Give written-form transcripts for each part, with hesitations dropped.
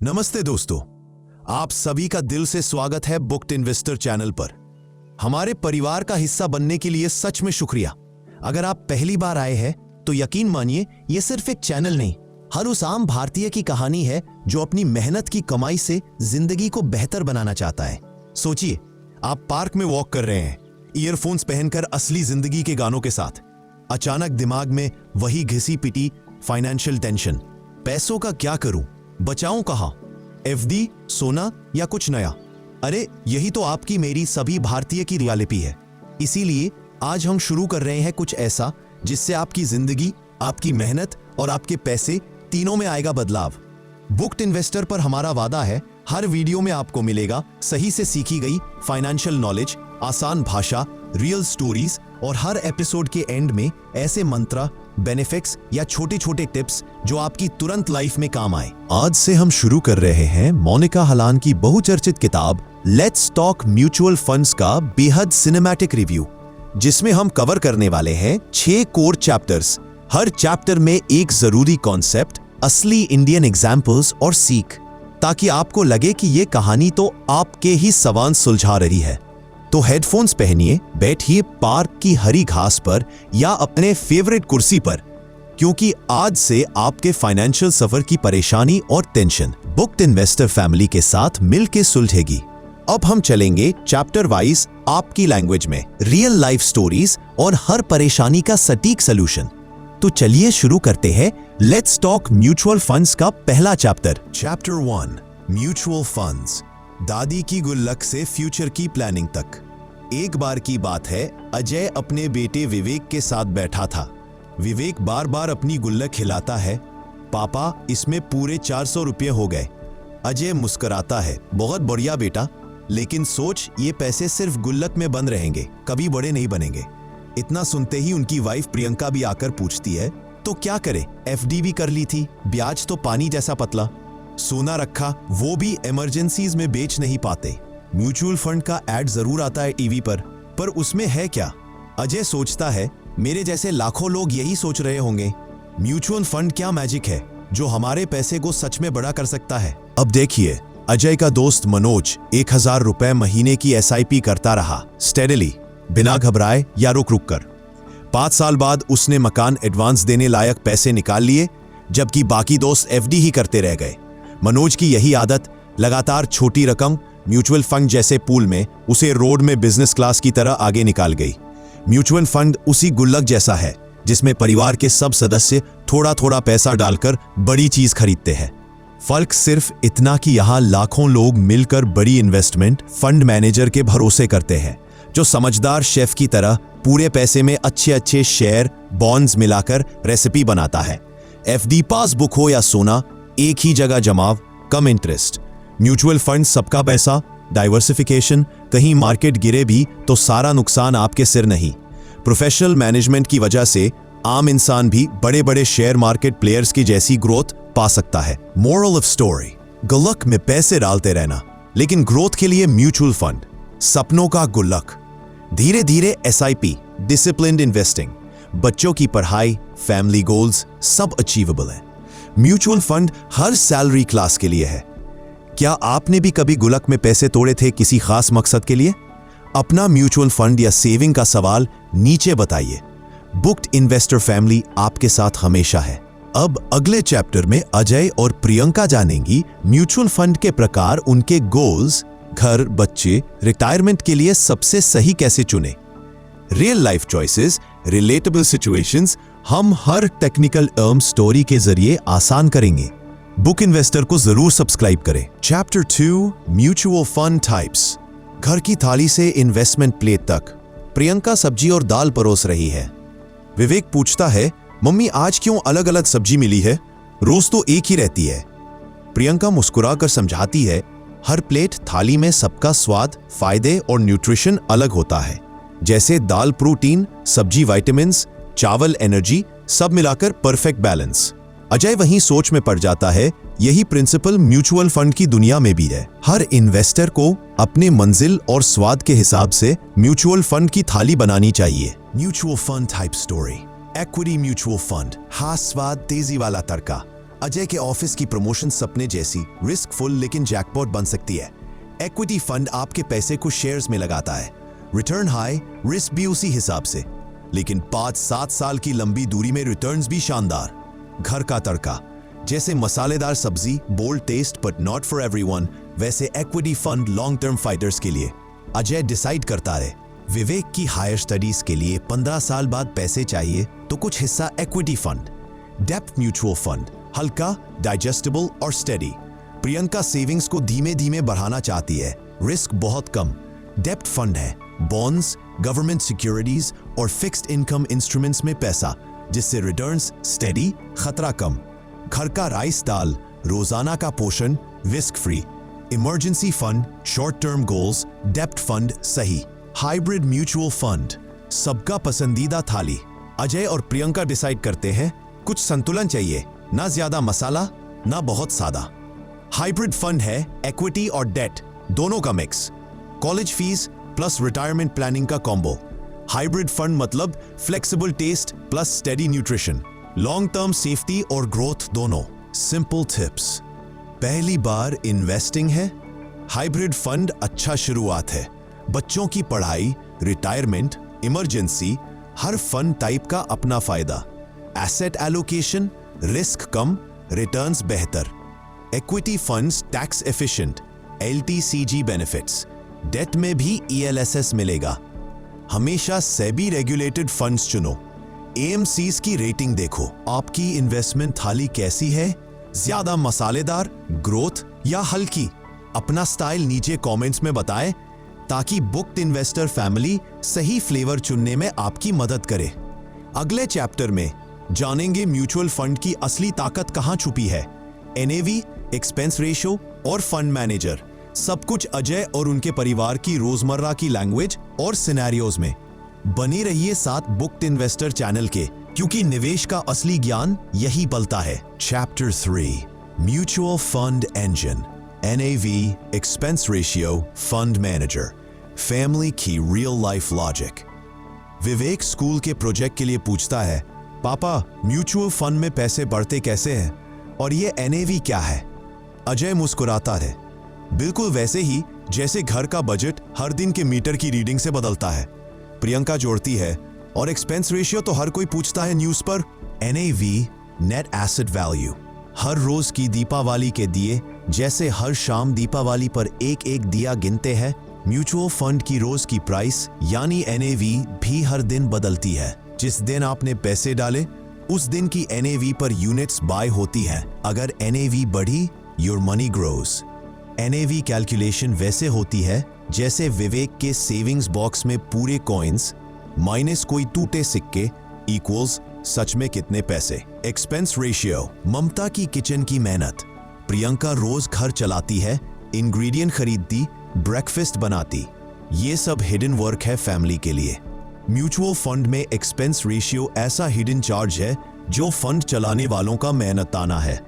नमस्ते दोस्तों, आप सभी का दिल से स्वागत है बुक्ड इन्वेस्टर चैनल पर। हमारे परिवार का हिस्सा बनने के लिए सच में शुक्रिया। अगर आप पहली बार आए हैं तो यकीन मानिए ये सिर्फ एक चैनल नहीं, हर उस आम भारतीय की कहानी है जो अपनी मेहनत की कमाई से जिंदगी को बेहतर बनाना चाहता है। सोचिए, आप पार्क में वॉक कर रहे हैं, ईयरफोन्स पहनकर असली जिंदगी के गानों के साथ। अचानक दिमाग में वही घिसी पिटी फाइनेंशियल टेंशन, पैसों का क्या करूं, बचाऊं कहां, एफडी, सोना या कुछ नया। अरे यही तो आपकी मेरी सभी भारतीय की रियलिटी है। इसीलिए आज हम शुरू कर रहे हैं कुछ ऐसा जिससे आपकी जिंदगी, आपकी मेहनत और आपके पैसे तीनों में आएगा बदलाव। बुक्ड इन्वेस्टर पर हमारा वादा है, हर वीडियो में आपको मिलेगा सही से सीखी गई फाइनेंशियल नॉलेज, आसान भाषा, रियल स्टोरीज और हर एपिसोड के एंड में ऐसे मंत्र, बेनिफिट्स या छोटे छोटे टिप्स जो आपकी तुरंत लाइफ में काम आए। आज से हम शुरू कर रहे हैं मोनिका हलान की बहुचर्चित किताब लेट्स टॉक म्यूचुअल फंड्स का बेहद सिनेमैटिक रिव्यू, जिसमें हम कवर करने वाले हैं 6 कोर चैप्टर्स। हर चैप्टर में एक जरूरी कॉन्सेप्ट, असली इंडियन एग्जाम्पल्स और सीख, ताकि आपको लगे कि ये कहानी तो आपके ही सवाल सुलझा रही है। तो हेडफोन्स पहनिए, बैठिए पार्क की हरी घास पर या अपने फेवरेट कुर्सी पर, क्योंकि आज से आपके फाइनेंशियल सफर की परेशानी और टेंशन बुक्ड इन्वेस्टर फैमिली के साथ मिलकर सुलझेगी। अब हम चलेंगे चैप्टर वाइज, आपकी लैंग्वेज में, रियल लाइफ स्टोरीज और हर परेशानी का सटीक सोल्यूशन। तो चलिए शुरू करते हैं लेट्स टॉक म्यूचुअल फंड्स का पहला चैप्टर। Chapter 1, mutual funds. दादी की गुल्लक से फ्यूचर की प्लानिंग तक। एक बार की बात है, अजय अपने बेटे विवेक के साथ बैठा था। विवेक बार बार अपनी गुल्लक हिलाता है, पापा इसमें पूरे 400 रुपये हो गए। अजय मुस्कुराता है, बहुत बढ़िया बेटा, लेकिन सोच ये पैसे सिर्फ गुल्लक में बंद रहेंगे, कभी बड़े नहीं बनेंगे। इतना सुनते ही उनकी वाइफ प्रियंका भी आकर पूछती है, तो क्या करे, एफडी भी कर ली थी, ब्याज तो पानी जैसा पतला, सोना रखा, वो भी इमरजेंसीज में बेच नहीं पाते। म्यूचुअल फंड का ऐड जरूर आता है टीवी पर उसमें है क्या? अजय सोचता है, मेरे जैसे लाखों लोग यही सोच रहे होंगे, म्यूचुअल फंड क्या मैजिक है जो हमारे पैसे को सच में बड़ा कर सकता है। अब देखिए, अजय का दोस्त मनोज 1000 रुपए महीने की एसआईपी करता रहा, स्टेडली, बिना घबराए या रुक कर। 5 साल बाद उसने मकान एडवांस देने लायक पैसे निकाल लिए, जबकि बाकी दोस्त एफडी ही करते रह गए। मनोज की यही आदत लगातार छोटी रकम म्यूचुअल फंड जैसे पूल में उसे रोड में बिजनेस क्लास की तरह आगे निकाल गई। म्यूचुअल फंड उसी गुल्लक जैसा है जिसमें परिवार के सब सदस्य थोड़ा थोड़ा पैसा डालकर बड़ी चीज खरीदते हैं। फर्क सिर्फ इतना कि यहां लाखों लोग मिलकर बड़ी इन्वेस्टमेंट फंड मैनेजर के भरोसे करते हैं, जो समझदार शेफ की तरह पूरे पैसे में अच्छे अच्छे शेयर, बॉन्ड्स मिलाकर रेसिपी बनाता है। एफडी, पासबुक हो या सोना, एक ही जगह जमाव, कम इंटरेस्ट। म्यूचुअल फंड सबका पैसा, डाइवर्सिफिकेशन, कहीं मार्केट गिरे भी तो सारा नुकसान आपके सिर नहीं। प्रोफेशनल मैनेजमेंट की वजह से आम इंसान भी बड़े बड़े शेयर मार्केट प्लेयर्स की जैसी ग्रोथ पा सकता है। मोरल ऑफ स्टोरी, गुल्लक में पैसे डालते रहना, लेकिन ग्रोथ के लिए म्यूचुअल फंड, सपनों का गुल्लक। धीरे धीरे एसआईपी, डिसिप्लिन्ड इन्वेस्टिंग, बच्चों की पढ़ाई, फैमिली गोल्स, सब अचीवेबल है। म्यूचुअल फंड हर सैलरी क्लास के लिए है। क्या आपने भी कभी गुल्लक में पैसे तोड़े थे किसी खास मकसद के लिए? अपना म्यूचुअल फंड या सेविंग का सवाल नीचे बताइए। बुक्ड इन्वेस्टर फैमिली आपके साथ हमेशा है। अब अगले चैप्टर में अजय और प्रियंका जानेंगी म्यूचुअल फंड के प्रकार, उनके गोल्स, घर, बच्चे, रिटायरमेंट के लिए सबसे सही कैसे चुने। Real life choices, relatable situations हम हर टेक्निकल टर्म स्टोरी के जरिए आसान करेंगे। बुक इन्वेस्टर को जरूर सब्सक्राइब करें। Chapter 2, mutual fund types. घर की थाली से इन्वेस्टमेंट प्लेट तक प्रियंका सब्जी और दाल परोस रही है। विवेक पूछता है, मम्मी आज क्यों अलग अलग सब्जी मिली है, रोज तो एक ही रहती है। प्रियंका मुस्कुराकर समझाती है, हर प्लेट थाली में सबका स्वाद, फायदे और न्यूट्रिशन अलग होता है। जैसे दाल प्रोटीन, सब्जी विटामिन्स, चावल एनर्जी, सब मिलाकर परफेक्ट बैलेंस। अजय वहीं सोच में पड़ जाता है, यही प्रिंसिपल म्यूचुअल फंड की दुनिया में भी है। हर इन्वेस्टर को अपने मंजिल और स्वाद के हिसाब से म्यूचुअल फंड की थाली बनानी चाहिए। Mutual fund type story. Equity mutual fund, खास स्वाद, तेजी वाला तड़का, अजय के ऑफिस की प्रमोशन सपने जैसी रिस्क फुल लेकिन जैकपॉट बन सकती है। इक्विटी फंड आपके पैसे को शेयर्स में लगाता है, रिटर्न हाई, रिस्क भी उसी हिसाब से, लेकिन 5-7 साल की लंबी दूरी में रिटर्न्स भी शानदार। घर का तड़का, जैसे मसालेदार सब्जी, bold taste but not for everyone, वैसे equity fund long term fighters के लिए। अजय डिसाइड करता रहे, विवेक की हायर स्टडीज के लिए 15 साल बाद पैसे चाहिए तो कुछ हिस्सा equity fund. Depth mutual fund, हल्का, डाइजेस्टेबल और स्टेडी। प्रियंका सेविंग्स को धीमे धीमे बढ़ाना चाहती है, रिस्क बहुत कम। डेप्थ फंड है बॉन्ड्स, गवर्नमेंट सिक्योरिटीज और फिक्स्ड इनकम इंस्ट्रूमेंट्स में पैसा, जिससे रिटर्न्स स्टेडी, खतरा कम। घर का राइस दाल, रोजाना का पोषण, risk free. Emergency fund, short term goals, depth fund सही। हाइब्रिड म्यूचुअल फंड, सबका पसंदीदा थाली। अजय और प्रियंका डिसाइड करते हैं कुछ संतुलन चाहिए, ना ज्यादा मसाला ना बहुत सादा। हाइब्रिड फंड है इक्विटी और डेट दोनों का mix, college fees plus retirement planning का कॉम्बो। हाइब्रिड फंड मतलब flexible taste plus steady nutrition, long term safety और ग्रोथ दोनों। सिंपल टिप्स, पहली बार इन्वेस्टिंग है, हाइब्रिड फंड अच्छा शुरुआत है। बच्चों की पढ़ाई, रिटायरमेंट, इमरजेंसी, हर फंड टाइप का अपना फायदा। एसेट एलोकेशन, रिस्क कम, रिटर्न्स बेहतर। Equity funds tax efficient, LTCG benefits. Debt में भी ELSS मिलेगा। हमेशा सेबी रेगुलेटेड फंड्स चुनो। AMCs की रेटिंग देखो, आपकी इन्वेस्टमेंट थाली कैसी है, ज्यादा मसालेदार, ग्रोथ या हल्की? अपना स्टाइल नीचे कमेंट्स में बताएं ताकि बुक्ड इन्वेस्टर फैमिली सही फ्लेवर चुनने में आपकी मदद करे। अगले चैप्टर में जानेंगे म्यूचुअल फंड की असली ताकत कहां छुपी है, NAV, एक्सपेंस रेशियो और फंड मैनेजर। सब कुछ अजय और उनके परिवार की रोजमर्रा की लैंग्वेज और सिनेरियोज में। बने रहिए साथ बुक्ड इन्वेस्टर चैनल के, क्योंकि निवेश का असली ज्ञान यही पलता है। Chapter 3, mutual fund engine, NAV, expense ratio, fund manager, family की रियल लाइफ लॉजिक। विवेक स्कूल के प्रोजेक्ट के लिए पूछता है, पापा म्यूचुअल फंड में पैसे बढ़ते कैसे हैं और ये NAV क्या है? अजय मुस्कुराता है, बिल्कुल वैसे ही जैसे घर का बजट हर दिन के मीटर की रीडिंग से बदलता है। प्रियंका जोड़ती है, और एक्सपेंस रेशियो तो हर कोई पूछता है न्यूज पर। NAV, नेट एसेट वैल्यू, हर रोज की दीपावली के दिए जैसे हर शाम दीपावली पर एक एक दिया गिनते हैं, म्यूचुअल फंड की रोज की प्राइस यानी NAV भी हर दिन बदलती है। जिस दिन आपने पैसे डाले उस दिन की NAV पर यूनिट्स बाय होती है। अगर NAV बढ़ी, your money grows. NAV calculation वैसे होती है जैसे विवेक के सेविंग्स बॉक्स में पूरे कॉइन्स माइनस कोई टूटे सिक्के इक्वल्स सच में कितने पैसे। एक्सपेंस रेशियो, ममता की किचन की मेहनत। प्रियंका रोज घर चलाती है, इंग्रेडिएंट खरीदती, ब्रेकफास्ट बनाती, ये सब हिडन वर्क है फैमिली के लिए। म्यूचुअल फंड में एक्सपेंस रेशियो ऐसा हिडन चार्ज है जो फंड चलाने वालों का मेहनताना है।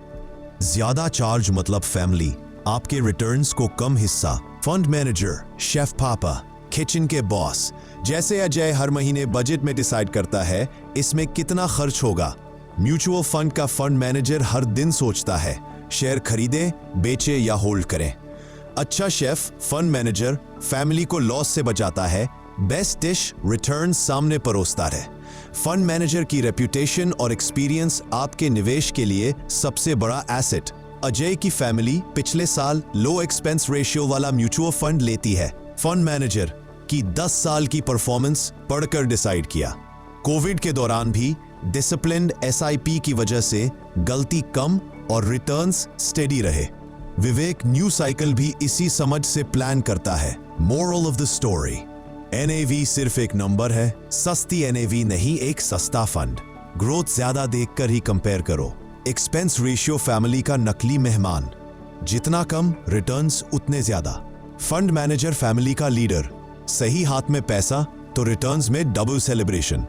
ज्यादा चार्ज मतलब फैमिली, आपके रिटर्न्स को कम हिस्सा। फंड मैनेजर, शेफ पापा, किचन के बॉस, जैसे अजय हर महीने बजट में डिसाइड करता है इसमें कितना खर्च होगा। म्यूचुअल फंड का फंड मैनेजर हर दिन सोचता है शेयर खरीदे, बेचे या होल्ड करें। अच्छा शेफ, फंड मैनेजर फैमिली को लॉस से बचाता है, बेस्ट डिश रिटर्न सामने परोसता है। फंड मैनेजर की रेप्यूटेशन और एक्सपीरियंस आपके निवेश के लिए सबसे बड़ा एसेट। अजय की फैमिली पिछले साल लो एक्सपेंस रेशियो वाला म्यूचुअल फंड लेती है। फंड मैनेजर की 10 साल की परफॉर्मेंस पढ़कर डिसाइड किया। कोविड के दौरान भी डिसिप्लिन्ड SIP की वजह से गलती कम और रिटर्न्स स्टेडी रहे। विवेक न्यू साइकिल भी इसी समझ से प्लान करता है। Moral of the story, NAV सिर्फ एक नंबर है, सस्ती NAV नहीं, एक सस्ता फंड। ग्रोथ ज्यादा देखकर ही कंपेयर करो। एक्सपेंस रेशियो फैमिली का नकली मेहमान, जितना कम रिटर्न्स उतने ज्यादा। फंड मैनेजर फैमिली का लीडर, सही हाथ में पैसा तो रिटर्न्स में double celebration.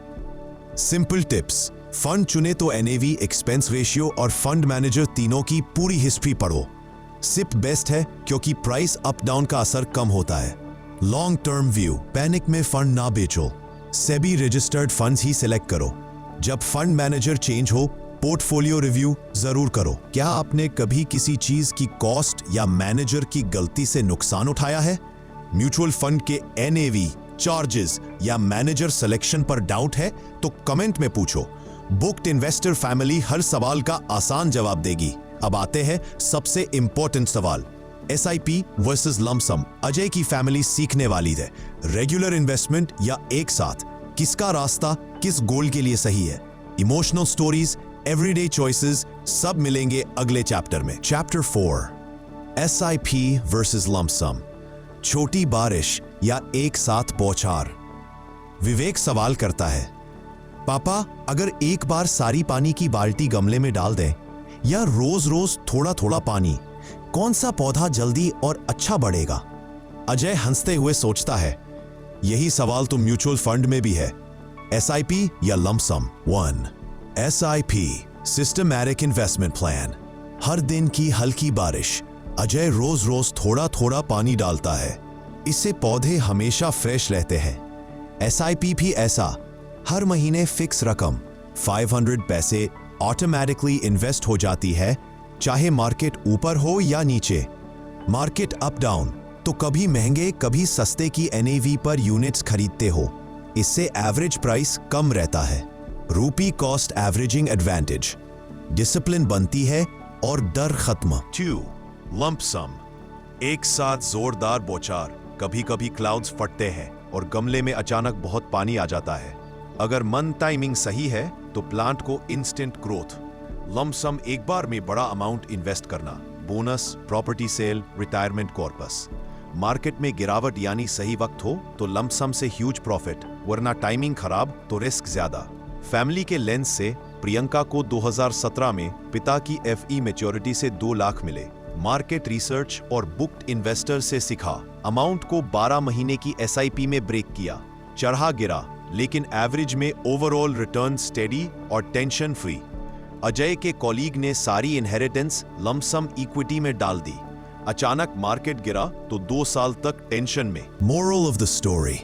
Simple tips, fund चुने तो NAV, एक्सपेंस रेशियो और फंड मैनेजर तीनों की पूरी हिस्ट्री पढ़ो। सिप बेस्ट है क्योंकि प्राइस अप डाउन का असर कम होता है। लॉन्ग टर्म व्यू, पैनिक में फंड ना बेचो, सेबी रजिस्टर्ड फंड्स ही सिलेक्ट करो। जब फंड मैनेजर चेंज हो पोर्टफोलियो रिव्यू जरूर करो। क्या आपने कभी किसी चीज की कॉस्ट या मैनेजर की गलती से नुकसान उठाया है? म्यूचुअल फंड के एनएवी, चार्जेस या मैनेजर सिलेक्शन पर डाउट है तो कमेंट में पूछो। बुक्ड इन्वेस्टर फैमिली हर सवाल का आसान जवाब देगी। अब आते हैं सबसे इंपॉर्टेंट सवाल, एसआईपी वर्सेस लमसम। अजय की फैमिली सीखने वाली है, रेगुलर इन्वेस्टमेंट या एक साथ, किसका रास्ता किस गोल के लिए सही है। इमोशनल स्टोरीज, एवरीडे चॉइसेस, सब मिलेंगे अगले चैप्टर में। चैप्टर 4, एसआईपी वर्सेस लमसम, छोटी बारिश या एक साथ बौछार। विवेक सवाल करता है, पापा अगर एक बार सारी पानी की बाल्टी गमले में डाल दें या रोज रोज थोड़ा थोड़ा पानी, कौन सा पौधा जल्दी और अच्छा बढ़ेगा? अजय हंसते हुए सोचता है, यही सवाल तो म्यूचुअल फंड में भी है, एसआईपी या lump sum. 1. SIP, systematic investment plan. हर दिन की हल्की बारिश, अजय रोज रोज थोड़ा थोड़ा पानी डालता है, इससे पौधे हमेशा फ्रेश रहते हैं। एसआईपी भी ऐसा, हर महीने फिक्स रकम 500 पैसे ऑटोमेटिकली इन्वेस्ट हो जाती है, चाहे मार्केट ऊपर हो या नीचे। मार्केट अप डाउन तो कभी महंगे कभी सस्ते की एनएवी पर यूनिट्स खरीदते हो, इससे एवरेज प्राइस कम रहता है। रूपी कॉस्ट एवरेजिंग एडवांटेज, डिसिप्लिन बनती है और डर खत्म। 2. लंप सम, एक साथ जोरदार बौछार। कभी कभी क्लाउड्स फटते हैं और गमले में अचानक बहुत पानी आ जाता है। अगर मन टाइमिंग सही है तो प्लांट को इंस्टेंट ग्रोथ। लमसम, एक बार में बड़ा अमाउंट इन्वेस्ट करना, bonus, property sale, retirement corpus. Market में गिरावट यानी सही वक्त हो तो लमसम से ह्यूज प्रॉफिट, वरना टाइमिंग खराब तो रिस्क ज्यादा। फैमिली के लेंस से प्रियंका को 2017 में पिता की एफई मैच्योरिटी से 2 लाख मिले। मार्केट रिसर्च और बुक्ड इन्वेस्टर से सीखा, अमाउंट को 12 महीने की एसआईपी में ब्रेक किया। चढ़ा गिरा लेकिन एवरेज में ओवरऑल रिटर्न स्टेडी और टेंशन फ्री। अजय के कॉलीग ने सारी इनहेरिटेंस लमसम इक्विटी में डाल दी, अचानक मार्केट गिरा तो 2 साल तक टेंशन में। Moral of the story,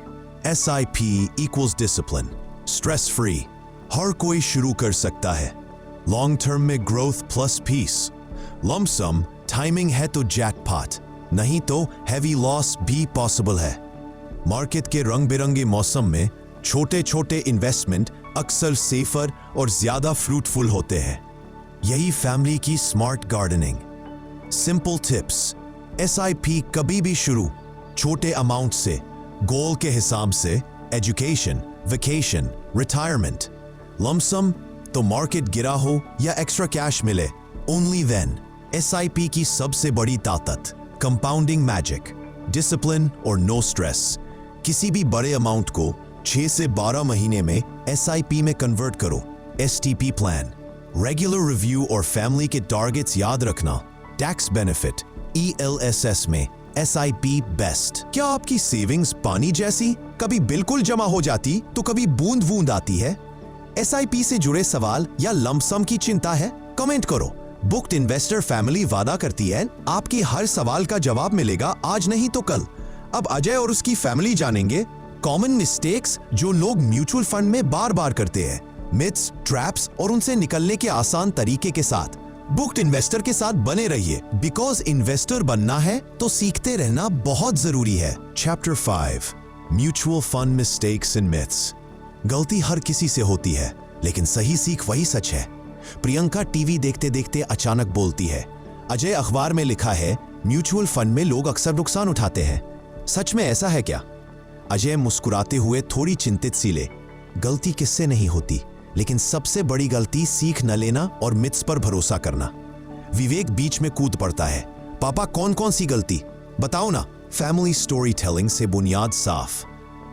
SIP equals discipline, stress free, हर कोई शुरू कर सकता है। लॉन्ग टर्म में growth plus peace. Lump sum timing है तो जैकपॉट, नहीं तो हैवी लॉस भी पॉसिबल है। मार्केट के रंग बिरंगे मौसम में छोटे छोटे इन्वेस्टमेंट अक्सर सेफर और ज्यादा फ्रूटफुल होते हैं। यही फैमिली की smart gardening. Simple tips, SIP कभी भी शुरू छोटे अमाउंट से, गोल के हिसाब से, एजुकेशन, वेकेशन, रिटायरमेंट। लमसम तो मार्केट गिरा हो या एक्स्ट्रा कैश मिले, ओनली देन। एसआईपी की सबसे बड़ी ताकत, कंपाउंडिंग मैजिक, डिसिप्लिन और नो स्ट्रेस। किसी भी बड़े अमाउंट को 6 से 12 महीने में एसआईपी में कन्वर्ट करो। एसटीपी प्लान, रेगुलर रिव्यू और फैमिली के टारगेट्स याद रखना। टैक्स बेनिफिट, ईएलएसएस में एसआईपी बेस्ट। क्या आपकी सेविंग्स पानी जैसी, कभी बिल्कुल जमा हो जाती तो कभी बूंद बूंद आती है? एसआईपी से जुड़े सवाल या लमसम की चिंता है? कमेंट करो। बुक्ड इन्वेस्टर फैमिली वादा करती है आपकी हर सवाल का जवाब मिलेगा, आज नहीं तो कल। अब अजय और उसकी फैमिली जानेंगे कॉमन मिस्टेक्स जो लोग म्यूचुअल फंड में बार बार करते हैं, मिथ्स, ट्रैप्स और उनसे निकलने के आसान तरीके के साथ। बुक्ड इन्वेस्टर के साथ बने रहिए, बिकॉज इन्वेस्टर बनना है तो सीखते रहना बहुत जरूरी है। Chapter 5, mutual fund mistakes and myths. गलती हर किसी से होती है, लेकिन सही सीख वही सच है। प्रियंका टीवी देखते देखते अचानक बोलती है, अजय अखबार में लिखा है म्यूचुअल फंड में लोग अक्सर नुकसान उठाते हैं, सच में ऐसा है क्या? अजय मुस्कुराते हुए थोड़ी चिंतित सी ले, गलती किससे नहीं होती, लेकिन सबसे बड़ी गलती सीख न लेना और मिथ्स पर भरोसा करना। विवेक बीच में कूद पड़ता है, पापा कौन कौन सी गलती बताओ ना। फैमिली स्टोरी टेलिंग से बुनियाद साफ।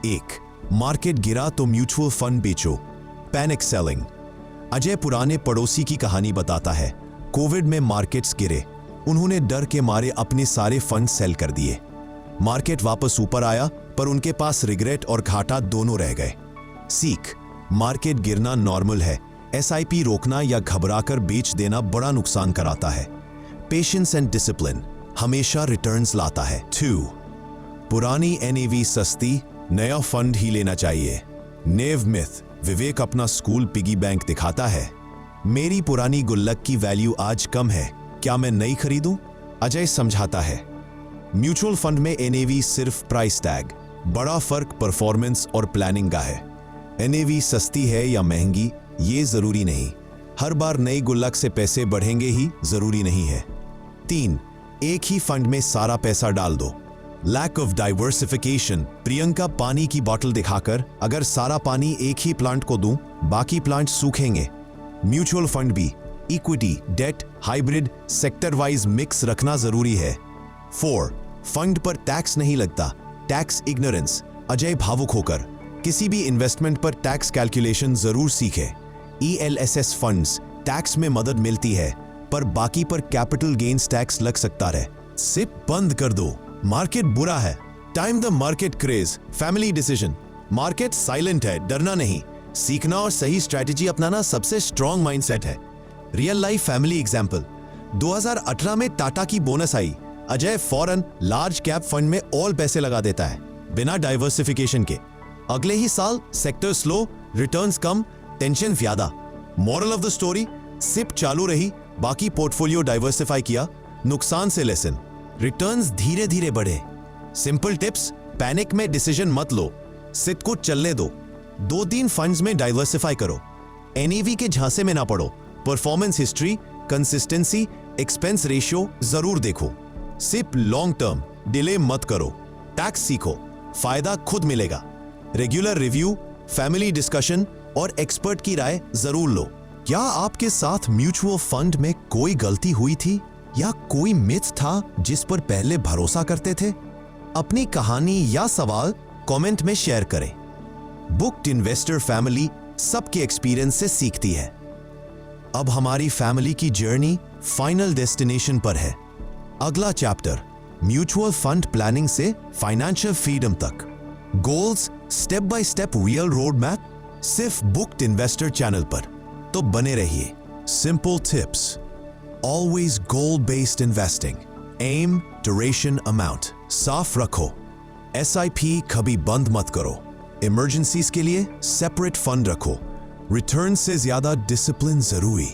1, मार्केट गिरा तो म्यूचुअल फंड बेचो, पैनिक सेलिंग। अजय पुराने पड़ोसी की कहानी बताता है, कोविड में मार्केट्स गिरे, उन्होंने डर के मारे अपने सारे फंड सेल कर दिए। मार्केट वापस ऊपर आया पर उनके पास रिग्रेट और घाटा दोनों रह गए। सीख, मार्केट गिरना नॉर्मल है, एसआईपी रोकना या घबराकर बेच देना बड़ा नुकसान कराता है। पेशेंस एंड डिसिप्लिन हमेशा रिटर्न्स लाता है। 2, पुरानी एनएवी सस्ती, नया फंड ही लेना चाहिए। नेव मिथ, विवेक अपना स्कूल पिगी बैंक दिखाता है, मेरी पुरानी गुल्लक की वैल्यू आज कम है, क्या मैं नई खरीदूं? अजय समझाता है, म्यूचुअल फंड में एनएवी सिर्फ प्राइस टैग, बड़ा फर्क परफॉर्मेंस और प्लानिंग का है। एनएवी सस्ती है या महंगी ये जरूरी नहीं, हर बार नई गुल्लक से पैसे बढ़ेंगे ही जरूरी नहीं है। 3. एक ही फंड में सारा पैसा डाल दो। Lack of diversification. प्रियंका पानी की बोतल दिखाकर, अगर सारा पानी एक ही प्लांट को दूं, बाकी प्लांट सूखेंगे। म्यूचुअल फंड भी equity, debt, hybrid, sector wise mix रखना जरूरी है। 4. फंड पर टैक्स नहीं लगता, टैक्स इग्नोरेंस। अजय भावुक होकर, किसी भी इन्वेस्टमेंट पर टैक्स कैलकुलेशन जरूर सीखे। ELSS फंड्स टैक्स में मदद मिलती है, पर बाकी पर कैपिटल गेन्स टैक्स लग सकता है। सिप बंद कर दो, मार्केट बुरा है। Time the market craze, family decision. Market silent है, डरना नहीं। सीखना और सही स्ट्रैटेजी अपनाना सबसे स्ट्रॉन्ग माइंडसेट है। Real life family example. 2018 में टाटा की बोनस आई, अजय फौरन लार्ज कैप फंड में ऑल पैसे लगा देता है, बिना डाइवर्सिफिकेशन के। अगले ही साल सेक्टर स्लो, रिटर्न्स कम, टेंशन ज्यादा। Moral of the story, SIP चालू रही, बाकी पोर्टफोलियो डाइवर्सिफाई किया, नुकसान से लेसन, रिटर्न्स धीरे धीरे बढ़े। सिंपल टिप्स, पैनिक में डिसीजन मत लो, सिप को चलने दो। 2-3 फंड्स में डाइवर्सिफाई करो, एनईवी के झांसे में ना पड़ो। Performance history, consistency, expense ratio जरूर देखो। सिप लॉन्ग टर्म, डिले मत करो। टैक्स सीखो, फायदा खुद मिलेगा। रेगुलर रिव्यू, फैमिली डिस्कशन और एक्सपर्ट की राय जरूर लो। क्या आपके साथ म्यूचुअल फंड में कोई गलती हुई थी या कोई मिथ था जिस पर पहले भरोसा करते थे? अपनी कहानी या सवाल कमेंट में शेयर करें। बुक्ड इन्वेस्टर फैमिली सबके एक्सपीरियंस से सीखती है। अब हमारी फैमिली की जर्नी फाइनल डेस्टिनेशन पर है। अगला चैप्टर, म्यूचुअल फंड प्लानिंग से फाइनेंशियल फ्रीडम तक। Goals, step by step real road map, सिर्फ बुक्ड इन्वेस्टर चैनल पर। तो बने रहिए। Simple tips, always goal based investing, aim, duration, amount साफ रखो। SIP कभी बंद मत करो। इमरजेंसीज के लिए सेपरेट फंड रखो। रिटर्न से ज्यादा डिसिप्लिन जरूरी।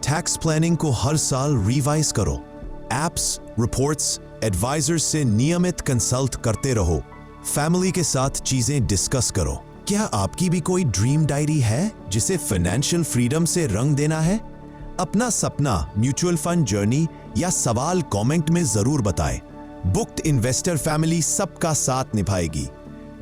टैक्स प्लानिंग को हर साल रिवाइज करो। एप्स, रिपोर्ट्स, एडवाइजर से नियमित कंसल्ट करते रहो। फैमिली के साथ चीजें डिस्कस करो। क्या आपकी भी कोई ड्रीम डायरी है जिसे फाइनेंशियल फ्रीडम से रंग देना है? अपना सपना, म्यूचुअल फंड जर्नी या सवाल कमेंट में जरूर बताएं। बुक्ड इन्वेस्टर फैमिली सबका साथ निभाएगी।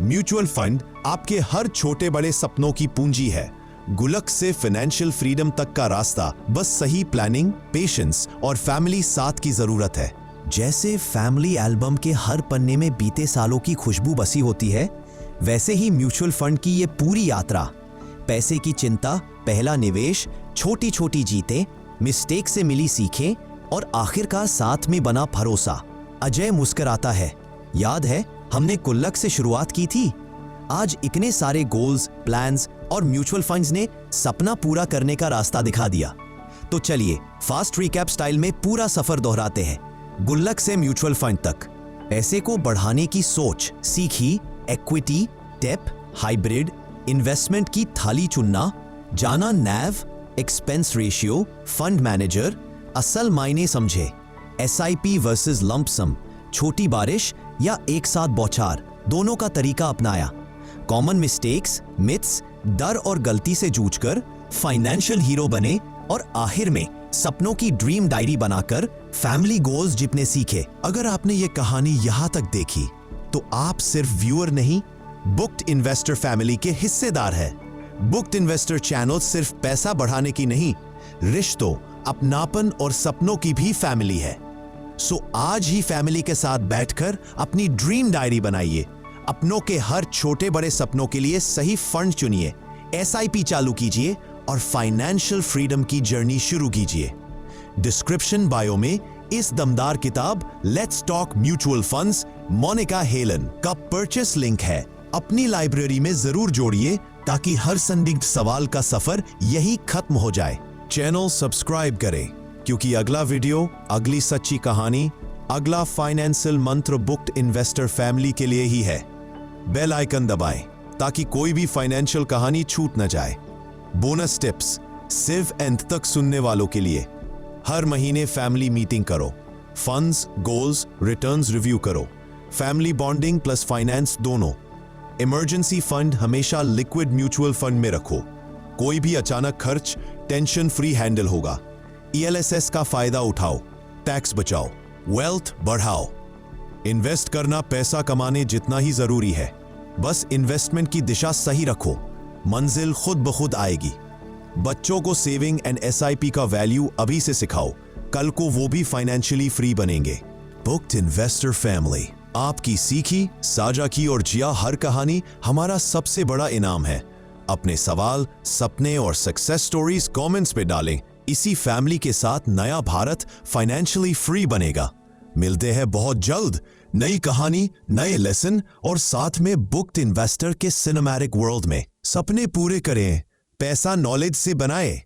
म्यूचुअल फंड आपके हर छोटे बड़े सपनों की पूंजी है। गुल्लक से फाइनेंशियल फ्रीडम तक का रास्ता बस सही प्लानिंग, पेशेंस और फैमिली साथ की जरूरत है। जैसे फैमिली एल्बम के हर पन्ने में बीते सालों की खुशबू बसी होती है, वैसे ही म्यूचुअल फंड की ये पूरी यात्रा, पैसे की चिंता, पहला निवेश, छोटी छोटी जीतें, मिस्टेक से मिली सीखें और आखिरकार साथ में बना भरोसा। अजय मुस्कुराता है, याद है हमने गुल्लक से शुरुआत की थी। आज इतने सारे गोल्स, प्लान्स और म्यूचुअल फंड्स ने सपना पूरा करने का रास्ता दिखा दिया। तो चलिए फास्ट रिकैप स्टाइल में पूरा सफर दोहराते हैं, गुल्लक से म्यूचुअल फंड तक। पैसे को बढ़ाने की सोच सीखी, इक्विटी, डेट, हाइब्रिड, इन्वेस्टमेंट की थाली चुनना, जाना नैव, एक्सपेंस रेशियो, फंड मैनेजर, असल मायने समझे। SIP वर्सेस लंप सम, छोटी बारिश या एक साथ बौछार, दोनों का तरीका अपनाया। कॉमन मिस्टेक्स, मिथ्स, डर और गलती से जूझकर फाइनेंशियल हीरो बने और आखिर में सपनों की ड्रीम डायरी बनाकर फैमिली गोल्स जीतने सीखे। अगर आपने ये कहानी यहां तक देखी तो आप सिर्फ व्यूअर नहीं, बुक्ड इन्वेस्टर फैमिली के हिस्सेदार है। बुक्ड इन्वेस्टर चैनल सिर्फ पैसा बढ़ाने की नहीं, रिश्तों, अपनापन और सपनों की भी फैमिली है। सो आज ही फैमिली के साथ बैठकर अपनी ड्रीम डायरी बनाइए। अपनों के हर छोटे बड़े सपनों के लिए सही फंड चुनिए, SIP चालू कीजिए और फाइनेंशियल फ्रीडम की जर्नी शुरू कीजिए। डिस्क्रिप्शन बायो में इस दमदार किताब let's talk mutual funds Monica Helen का परचेस लिंक है। अपनी लाइब्रेरी में जरूर जोड़िए ताकि हर संदिग्ध सवाल का सफर यही खत्म हो जाए। चैनल सब्सक्राइब करें क्योंकि अगला वीडियो, अगली सच्ची कहानी, अगला फाइनेंशियल मंत्र बुक्ड इन्वेस्टर फैमिली के लिए ही है। बेल आइकन दबाएं ताकि कोई भी फाइनेंशियल कहानी छूट न जाए। बोनस टिप्स, सिर्फ एंड तक सुनने वालों के लिए। हर महीने फैमिली मीटिंग करो, फंड्स, गोल्स, रिटर्न्स रिव्यू करो, फैमिली बॉन्डिंग प्लस फाइनेंस दोनों। इमरजेंसी फंड हमेशा लिक्विड म्यूचुअल फंड में रखो। कोई भी अचानक खर्च टेंशन फ्री हैंडल होगा। ELSS का फायदा उठाओ, टैक्स बचाओ, वेल्थ बढ़ाओ। इन्वेस्ट करना पैसा कमाने जितना ही जरूरी है। बस इन्वेस्टमेंट की दिशा सही रखो, मंजिल खुद ब खुद आएगी। बच्चों को सेविंग एंड SIP का वैल्यू अभी से सिखाओ, कल को वो भी फाइनेंशियली फ्री बनेंगे। बुक्ड इन्वेस्टर फैमिली, आपकी सीखी, साझा की और जिया हर कहानी हमारा सबसे बड़ा इनाम है। अपने सवाल, सपने और सक्सेस स्टोरीज कमेंट्स पे डालें। इसी फैमिली के साथ नया भारत फाइनेंशियली फ्री बनेगा। मिलते हैं बहुत जल्द नई कहानी, नए लेसन और साथ में बुक्ड इन्वेस्टर के सिनेमैटिक वर्ल्ड में। सपने पूरे करें, पैसा नॉलेज से बनाएं।